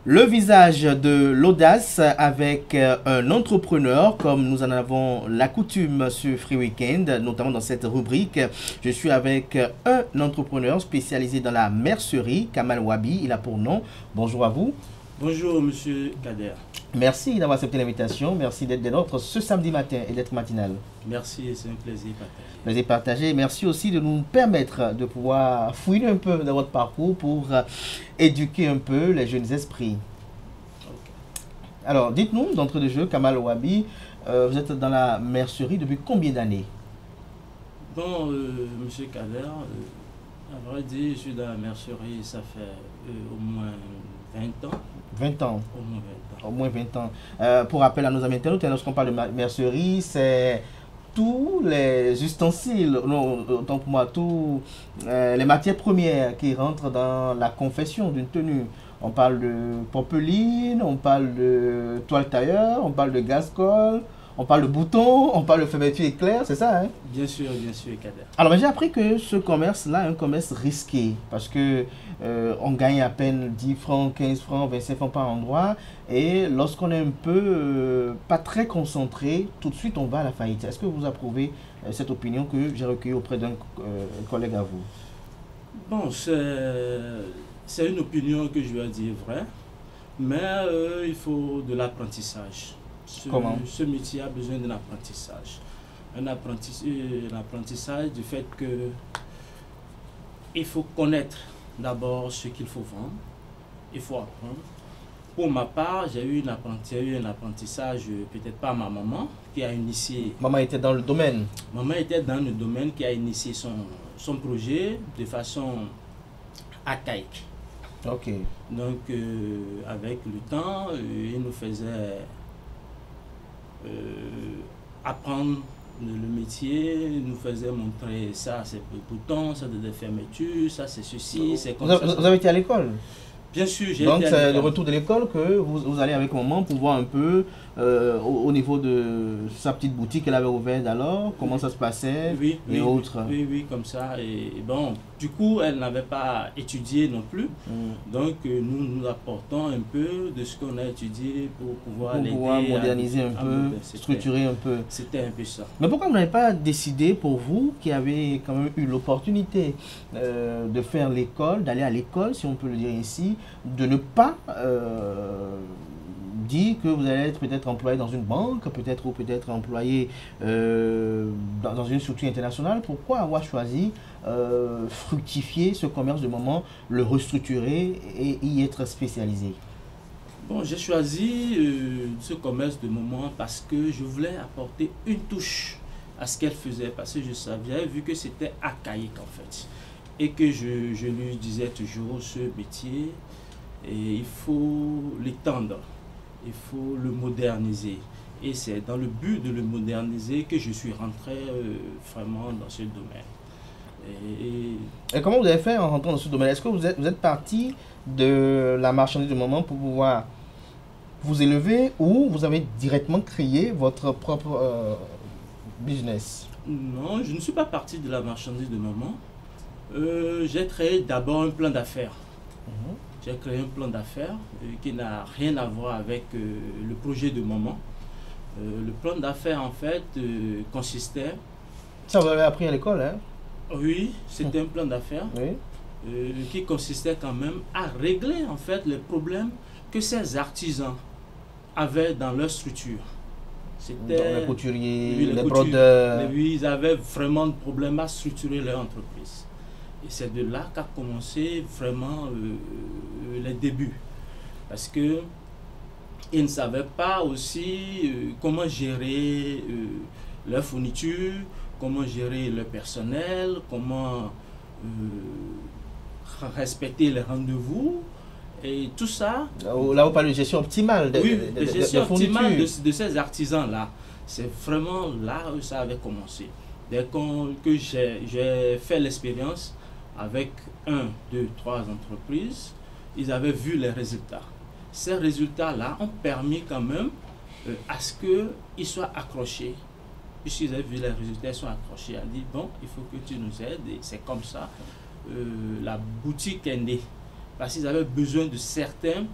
Le visage de l'audace avec un entrepreneur, comme nous en avons la coutume sur Free Weekend, notamment dans cette rubrique. Je suis avec un entrepreneur spécialisé dans la mercerie, Kamal Wabi. Il a pour nom. Bonjour à vous. Bonjour, monsieur Kader. Merci d'avoir accepté l'invitation. Merci d'être des nôtres ce samedi matin et d'être matinal. Merci, c'est un plaisir partagé. Plaisir partagé. Merci aussi de nous permettre de pouvoir fouiller un peu dans votre parcours pour éduquer un peu les jeunes esprits. Alors, dites-nous, d'entrée de jeu, Kamal Wabi, vous êtes dans la mercerie depuis combien d'années? Bon, monsieur Kader, à vrai dire, je suis dans la mercerie, ça fait au moins 20 ans. 20 ans. Au moins 20 ans. Au moins 20 ans. Pour rappel à nos amis internautes, lorsqu'on parle de mercerie, c'est tous les ustensiles, non, autant pour moi, tous les matières premières qui rentrent dans la confection d'une tenue. On parle de popeline, on parle de toile tailleur, on parle de gascol, on parle de boutons, on parle de fermeture éclair, c'est ça, hein? Bien sûr, Kader. Alors, j'ai appris que ce commerce-là est un commerce risqué parce que on gagne à peine 10 francs, 15 francs, 25 francs par endroit. Et lorsqu'on est un peu pas très concentré, tout de suite on va à la faillite. Est-ce que vous approuvez cette opinion que j'ai recueillie auprès d'un collègue à vous? Bon, c'est une opinion que je vais dire vraie, mais il faut de l'apprentissage. Comment? Ce métier a besoin d'un apprentissage. Un apprentissage du fait que il faut connaître d'abord ce qu'il faut vendre, il faut apprendre. Pour ma part, j'ai eu un apprentissage, peut-être pas ma maman, qui a initié. Maman était dans le domaine? Maman était dans le domaine, qui a initié son projet de façon archaïque. Ok. Donc, avec le temps, il nous faisait apprendre le métier, il nous faisait montrer ça, c'est le bouton, ça c'est des fermetures, ça c'est ceci, c'est comme ça. Vous avez été à l'école? Bien sûr, j'ai été Donc, à c'est l'école. le retour de l'école que vous allez avec maman pour voir un peu au niveau de sa petite boutique qu'elle avait ouverte alors, comment ça se passait et autres. Oui, comme ça. Et bon, du coup, elle n'avait pas étudié non plus. Donc, nous apportons un peu de ce qu'on a étudié pour pouvoir moderniser un peu, structurer un peu. C'était un peu ça. Mais pourquoi vous n'avez pas décidé, pour vous, qui avez quand même eu l'opportunité de faire l'école, d'aller à l'école, si on peut le dire ainsi, de ne pas dire que vous allez être peut-être employé dans une banque, peut-être ou peut-être employé dans une structure internationale? Pourquoi avoir choisi fructifier ce commerce de moment, le restructurer et y être spécialisé? Bon, j'ai choisi ce commerce de moment parce que je voulais apporter une touche à ce qu'elle faisait, parce que j'avais vu que c'était archaïque en fait, et que je lui disais toujours, ce métier, et il faut l'étendre, il faut le moderniser. Et c'est dans le but de le moderniser que je suis rentré vraiment dans ce domaine. Et comment vous avez fait en rentrant dans ce domaine? Est-ce que vous êtes parti de la marchandise du moment pour pouvoir vous élever, ou vous avez directement créé votre propre business? Non, je ne suis pas parti de la marchandise de moment. J'ai créé d'abord un plan d'affaires. J'ai créé un plan d'affaires qui n'a rien à voir avec le projet de moment. Le plan d'affaires, en fait, consistait... Ça, vous avez appris à l'école, hein? Oui, c'était un plan d'affaires qui consistait quand même à régler, en fait, les problèmes que ces artisans avaient dans leur structure. C'était les couturiers, les brodeurs. Oui, ils avaient vraiment de problèmes à structurer leur entreprise. Et c'est de là qu'a commencé vraiment les débuts. Parce que ils ne savaient pas aussi comment gérer leur fourniture, comment gérer le personnel, comment respecter les rendez-vous. Et tout ça... Là, vous parlez de gestion optimale de gestion optimale de ces artisans-là. C'est vraiment là où ça avait commencé. Dès que j'ai fait l'expérience avec 1, 2, 3 entreprises, ils avaient vu les résultats. Ces résultats-là ont permis quand même à ce qu'ils soient accrochés. Puisqu'ils avaient vu les résultats, ils sont accrochés. Ils ont dit, bon, il faut que tu nous aides. Et c'est comme ça la boutique est née. Parce qu'ils avaient besoin de certains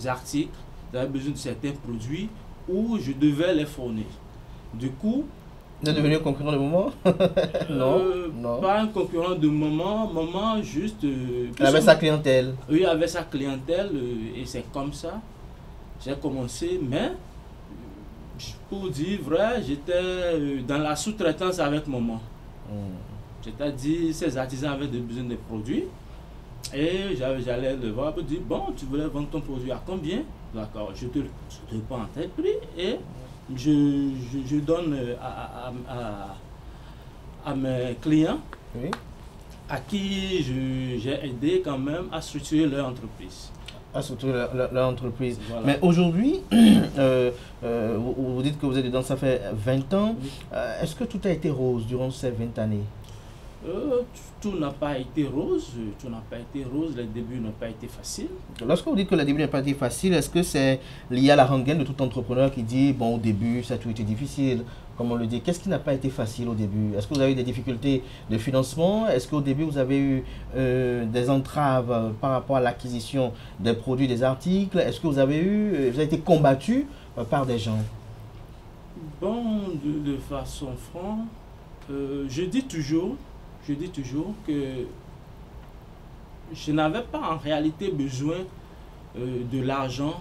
articles, j'avais besoin de certains produits où je devais les fournir. Du coup, vous êtes devenu un concurrent de moment? Non. Pas un concurrent de moment juste. Il avait sa clientèle. Oui, il avait sa clientèle et c'est comme ça. J'ai commencé, mais pour dire vrai, j'étais dans la sous-traitance avec maman. C'est-à-dire, ces artisans avaient besoin de produits et j'allais le voir pour dire bon, tu voulais vendre ton produit à combien? D'accord, je te prends à tel prix et je donne à mes clients, oui, à qui j'ai aidé quand même à structurer leur entreprise. À structurer leur entreprise. Voilà. Mais aujourd'hui, vous dites que vous êtes dedans, ça fait 20 ans. Oui. Est-ce que tout a été rose durant ces 20 années? Tout n'a pas été rose, les débuts n'ont pas été faciles. Lorsque vous dites que les débuts n'ont pas été faciles, est-ce que c'est lié à la rengaine de tout entrepreneur qui dit, bon, au début, ça a tout été difficile, comme on le dit? Qu'est-ce qui n'a pas été facile au début? Est-ce que vous avez eu des difficultés de financement? Est-ce qu'au début, vous avez eu des entraves par rapport à l'acquisition des produits, des articles? Est-ce que vous avez été combattu par des gens? Bon, de façon franche, je dis toujours que je n'avais pas en réalité besoin de l'argent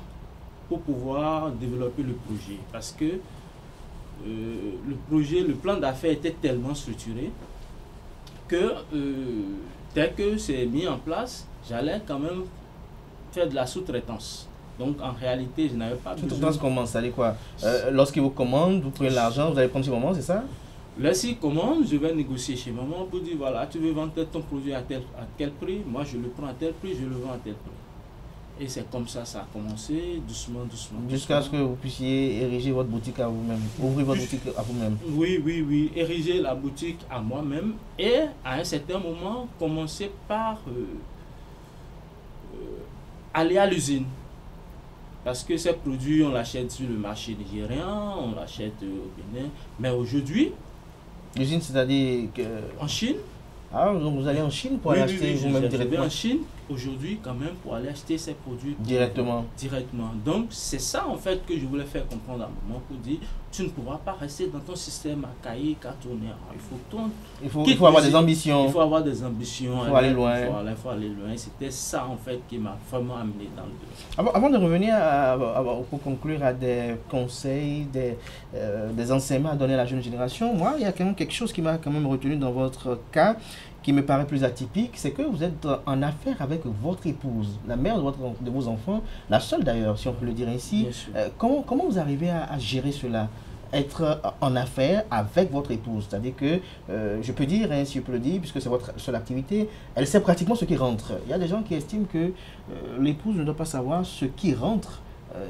pour pouvoir développer le projet. Parce que le plan d'affaires était tellement structuré que dès que c'est mis en place, j'allais quand même faire de la sous-traitance. Donc en réalité, je n'avais pas besoin. Sous-traitance comment? Ça dit quoi? Lorsqu'ils vous commandent, vous prenez l'argent, vous allez prendre ce moment, c'est ça? Là, s'il commande, je vais négocier chez maman pour dire voilà, tu veux vendre ton produit à quel prix, moi je le prends à tel prix, je le vends à tel prix. Et c'est comme ça a commencé, doucement. Jusqu'à ce que vous puissiez ériger votre boutique à vous-même, ouvrir votre boutique à vous-même. Oui, ériger la boutique à moi-même et à un certain moment, commencer par aller à l'usine. Parce que ces produits, on l'achète sur le marché nigérien, on l'achète au Bénin, mais aujourd'hui... L'usine, c'est-à-dire que... En Chine. Ah, donc vous allez en Chine pour aller acheter vous-même directement? Je vais en Chine aujourd'hui quand même pour aller acheter ces produits directement. Donc c'est ça en fait que je voulais faire comprendre à maman pour dire tu ne pourras pas rester dans ton système archaïque à tourner. Il faut avoir des ambitions. Il faut avoir des ambitions. Il faut aller loin. Il faut aller loin. C'était ça en fait qui m'a vraiment amené dans le domaine. Avant de revenir pour conclure à des conseils, des enseignements à donner à la jeune génération, moi il y a quand même quelque chose qui m'a quand même retenu dans votre cas, qui me paraît plus atypique, c'est que vous êtes en affaire avec votre épouse, la mère de vos enfants, la seule d'ailleurs, si on peut le dire ainsi. Comment vous arrivez à gérer cela? Être en affaire avec votre épouse, c'est-à-dire que, je peux dire, hein, si je peux le dire, puisque c'est votre seule activité, elle sait pratiquement ce qui rentre. Il y a des gens qui estiment que l'épouse ne doit pas savoir ce qui rentre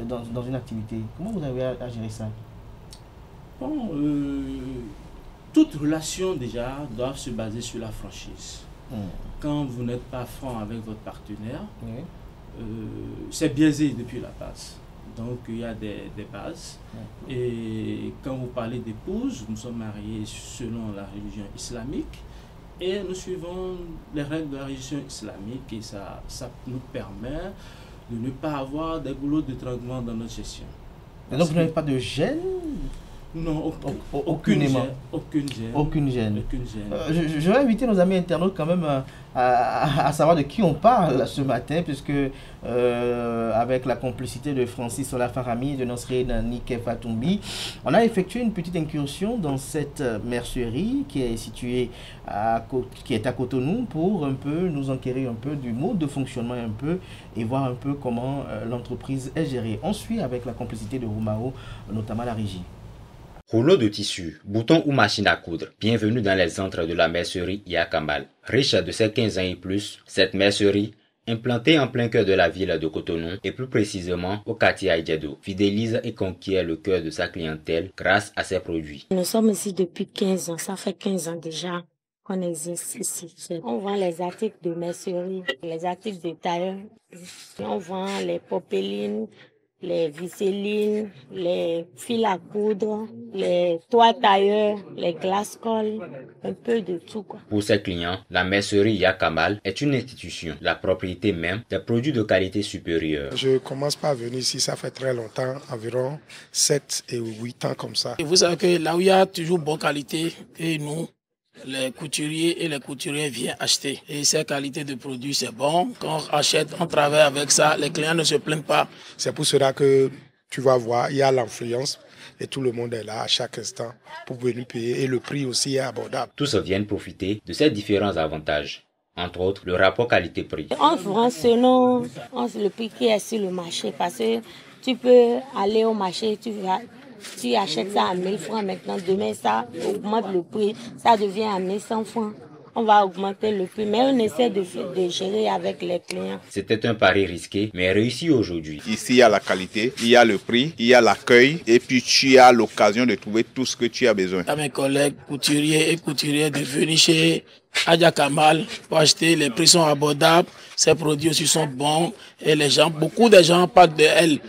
dans une activité. Comment vous arrivez à gérer ça? Bon, toute relation déjà doit se baser sur la franchise. Quand vous n'êtes pas franc avec votre partenaire, c'est biaisé depuis la base. Donc il y a des bases. Et quand vous parlez d'épouse, nous sommes mariés selon la religion islamique et nous suivons les règles de la religion islamique et ça nous permet de ne pas avoir des goulots d'étranglement dans notre gestion. Et donc vous n'avez pas de gêne? Non, aucune gêne. Je vais inviter nos amis internautes quand même à savoir de qui on parle ce matin, puisque avec la complicité de Francis Olafarami et de Nosrine Nike Fatumbi, on a effectué une petite incursion dans cette mercerie qui est située qui est à Cotonou pour un peu nous enquérir un peu du mode de fonctionnement un peu et voir un peu comment l'entreprise est gérée. On suit avec la complicité de Rumao, notamment la régie. Rouleau de tissu, bouton ou machine à coudre, bienvenue dans les antres de la mercerie Yakambal. Riche de ses 15 ans et plus, cette mercerie, implantée en plein cœur de la ville de Cotonou et plus précisément au quartier Aïdjedo, fidélise et conquiert le cœur de sa clientèle grâce à ses produits. Nous sommes ici depuis 15 ans, ça fait 15 ans déjà qu'on existe ici. On vend les articles de mercerie, les articles de tailleur, on vend les popelines, les visselines, les fils à coudre, les toits tailleurs, les glace-colle, un peu de tout, quoi. Pour ses clients, la mercerie Yakamal est une institution, la propriété même des produits de qualité supérieure. Je commence pas à venir ici, ça fait très longtemps, environ 7 et 8 ans comme ça. Et vous savez que là où il y a toujours bonne qualité, et nous, les couturiers et les couturiers viennent acheter. Et cette qualité de produit, c'est bon. Quand on achète, on travaille avec ça, les clients ne se plaignent pas. C'est pour cela que tu vas voir, il y a l'influence et tout le monde est là à chaque instant pour venir payer. Et le prix aussi est abordable. Tous viennent profiter de ces différents avantages. Entre autres, le rapport qualité-prix. On vend selon le prix qui est sur le marché parce que tu peux aller au marché, tu achètes ça à 1000 francs maintenant, demain ça augmente le prix, ça devient à 1100 francs. On va augmenter le prix, mais on essaie de gérer avec les clients. C'était un pari risqué, mais réussi aujourd'hui. Ici, il y a la qualité, il y a le prix, il y a l'accueil, et puis tu as l'occasion de trouver tout ce que tu as besoin. À mes collègues couturiers et couturières de venir chez Yakamal pour acheter, les prix sont abordables, ces produits aussi sont bons, et beaucoup de gens parlent de elle.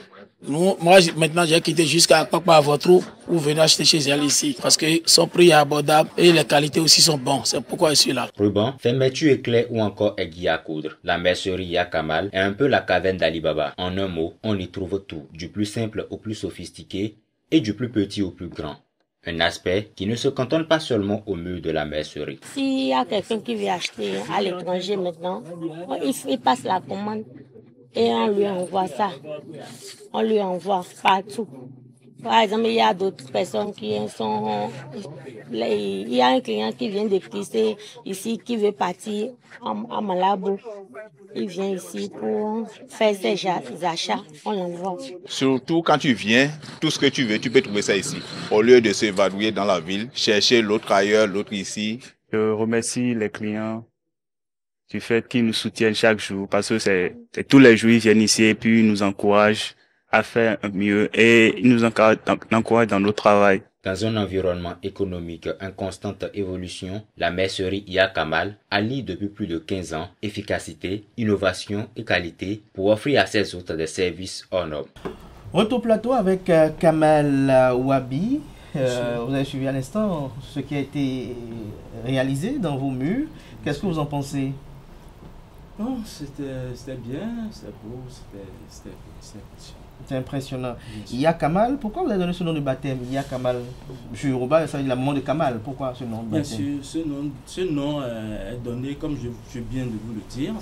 Moi, maintenant, j'ai quitté jusqu'à Papa Votre pour venir acheter chez elle ici. Parce que son prix est abordable et les qualités aussi sont bonnes. C'est pourquoi je suis là. Ruban, fermeture éclair ou encore aiguille à coudre. La mercerie Yakamal est un peu la caverne d'Ali Baba. En un mot, on y trouve tout, du plus simple au plus sophistiqué et du plus petit au plus grand. Un aspect qui ne se cantonne pas seulement au mur de la mercerie. S'il y a quelqu'un qui veut acheter à l'étranger maintenant, il passe la commande. Et on lui envoie ça. On lui envoie partout. Par exemple, il y a d'autres personnes qui sont... Il y a un client qui vient de Plissé ici, qui veut partir à Malabo. Il vient ici pour faire ses achats. On l'envoie. Surtout quand tu viens, tout ce que tu veux, tu peux trouver ça ici. Au lieu de s'évanouir dans la ville, chercher l'autre ailleurs, l'autre ici. Je remercie les clients du fait qu'ils nous soutiennent chaque jour, parce que c'est tous les jours ils viennent ici et puis ils nous encouragent à faire mieux et ils nous encouragent dans notre travail. Dans un environnement économique en constante évolution, la mercerie Yakamal allie depuis plus de 15 ans efficacité, innovation et qualité pour offrir à ses hôtes des services hors normes. Retour plateau avec Kamal Wabi. Vous avez suivi à l'instant ce qui a été réalisé dans vos murs. Qu'est-ce que vous en pensez? Non, c'était bien, c'était beau, c'était impressionnant. C'est impressionnant. Yakamal, pourquoi vous avez donné ce nom de baptême? Yakamal, je suis Yoruba, ça veut dire la maman de Kamal. Pourquoi ce nom de baptême? Bien sûr, ce nom est donné, comme je viens de vous le dire,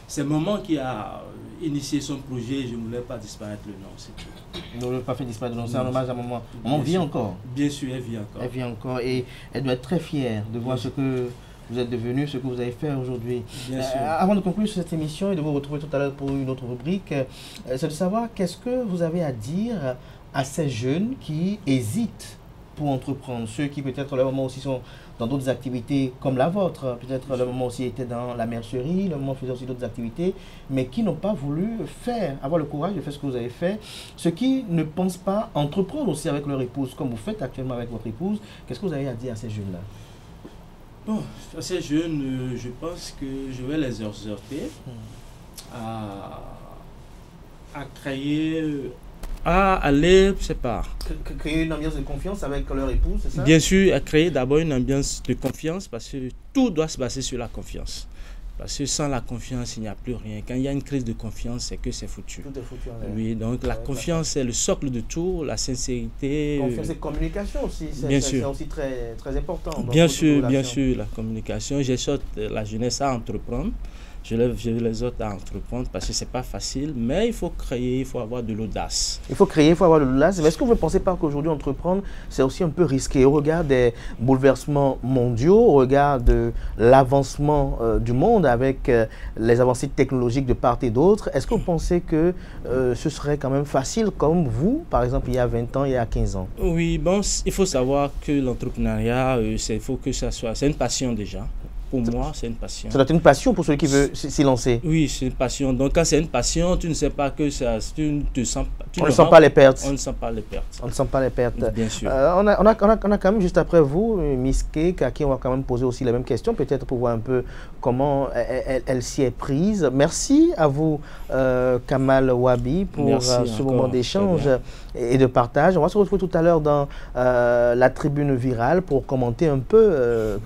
c'est maman qui a initié son projet. Je ne voulais pas disparaître le nom, c'est tout. Vous ne voulez pas faire disparaître le nom, c'est un hommage à maman. Maman vit encore. Bien sûr, elle vit encore. Elle vit encore et elle doit être très fière de voir ce que vous êtes devenu, ce que vous avez fait aujourd'hui. Avant de conclure cette émission et de vous retrouver tout à l'heure pour une autre rubrique, c'est de savoir qu'est-ce que vous avez à dire à ces jeunes qui hésitent pour entreprendre, ceux qui peut-être le moment aussi sont dans d'autres activités comme la vôtre, peut-être le moment aussi était dans la mercerie, le moment faisait aussi d'autres activités, mais qui n'ont pas voulu avoir le courage de faire ce que vous avez fait, ceux qui ne pensent pas entreprendre aussi avec leur épouse, comme vous faites actuellement avec votre épouse. Qu'est-ce que vous avez à dire à ces jeunes-là? Bon, à ces jeunes, je pense que je vais les exhorter à créer, à aller, je sais pas. Créer une ambiance de confiance avec leur épouse, c'est ça? Bien sûr, à créer d'abord une ambiance de confiance parce que tout doit se baser sur la confiance. Parce que sans la confiance, il n'y a plus rien. Quand il y a une crise de confiance, c'est que c'est foutu. Tout est foutu. Oui, donc la confiance, c'est le socle de tout, la sincérité. Confiance et communication aussi, c'est aussi très, très important. Bien sûr, la communication. J'exhorte la jeunesse à entreprendre. Je les autres à entreprendre parce que ce n'est pas facile, mais il faut créer, il faut avoir de l'audace. Il faut créer, il faut avoir de l'audace. Mais est-ce que vous ne pensez pas qu'aujourd'hui, entreprendre, c'est aussi un peu risqué? Au regard des bouleversements mondiaux, au regard de l'avancement du monde avec les avancées technologiques de part et d'autre, est-ce que vous pensez que ce serait quand même facile comme vous, par exemple, il y a 20 ans, il y a 15 ans? Oui, bon, il faut savoir que l'entrepreneuriat, il faut que ça soit, c'est une passion déjà. Pour moi, c'est une passion. Ça doit être une passion pour celui qui veut s'y lancer. Oui, c'est une passion. Donc, quand c'est une passion, tu ne sais pas que ça. On ne sent pas les pertes. On ne sent pas les pertes. On ne sent pas les pertes. Bien sûr. On a quand même, juste après vous, Miss Cake, à qui on va quand même poser aussi la même question, peut-être pour voir un peu comment elle s'y est prise. Merci à vous, Kamal Wabi, pour ce moment d'échange et de partage. On va se retrouver tout à l'heure dans la tribune virale pour commenter un peu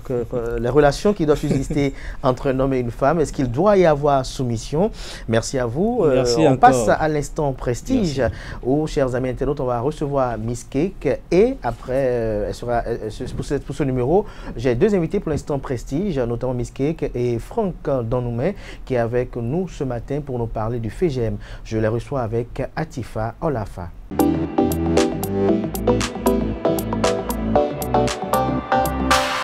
les relations qui doivent exister entre un homme et une femme. Est-ce qu'il doit y avoir soumission? Merci à vous. Merci on encore. passe à l'instant prestige où, chers amis internautes, on va recevoir Miss Cake et après, pour ce numéro, j'ai deux invités pour l'instant prestige, notamment Miss Cake et Franck Danoumet qui est avec nous ce matin pour nous parler du FGM. Je les reçois avec Atifa Olafa.